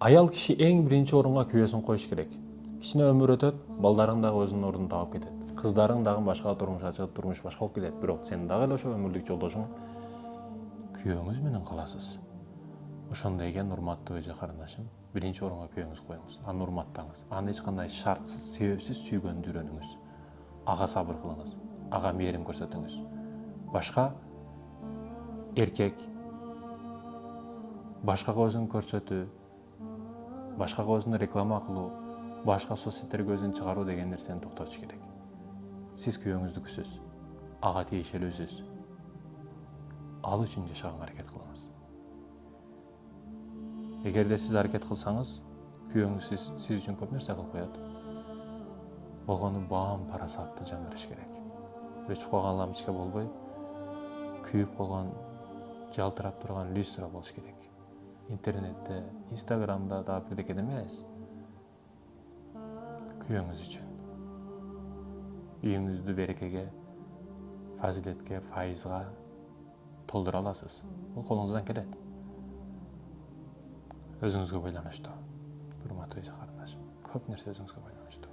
Аял киши эң биринчи орунга күйөөсүн коюш керек. Кичине өмүр өтөт, балдарың дагы өзүнүн ордун таап кетет. Кыздарың дагы башка турмушка чыгып, турмуш башка болуп кетет. Бирок сен дагы эле ошо өмүрлүк жолдошуң күйөөңүз менен каласыз. Ошондой экен, урматтуу эже карындашым, биринчи орунга күйөөңүздү коюңуз, аны урматтаңыз. Аны эч кандай шартсыз, себепсиз сүйгөндү үйрөнүңүз. Ага сабыр кылыңыз, ага мээрим көрсөтүңүз. Башка эркек башкага өзүн көрсөтүү, башкага өзүн реклама кылуу, башка соцсеттерге өзүн чыгаруу деген нерсени токтотуш керек. Сиз күйөөңүздүкүсүз, ага тиешелүүсүз. Ал үчүн жашаганга аракет кылыңыз. Эгерде сиз аракет кылсаңыз, күйөөңүз сиз үчүн көп нерсе кылып коет. Болгону баам парасаттуу жандырыш керек. Өчүп калган лампочка болбой, күйүп калган, жалтырап турган люстра болуш керек. Интернетте, Инстаграмда да бирдеке демеңиз. Күйөөңүз үчүн. Үйүңүздү берекеге, фазилетке, файызга толтура аласыз. Бул колуңуздан келет. Өзүңүзгө байланыштуу. Урматтуу эже карындашым, көп нерсе өзүңүзгө байланыштуу.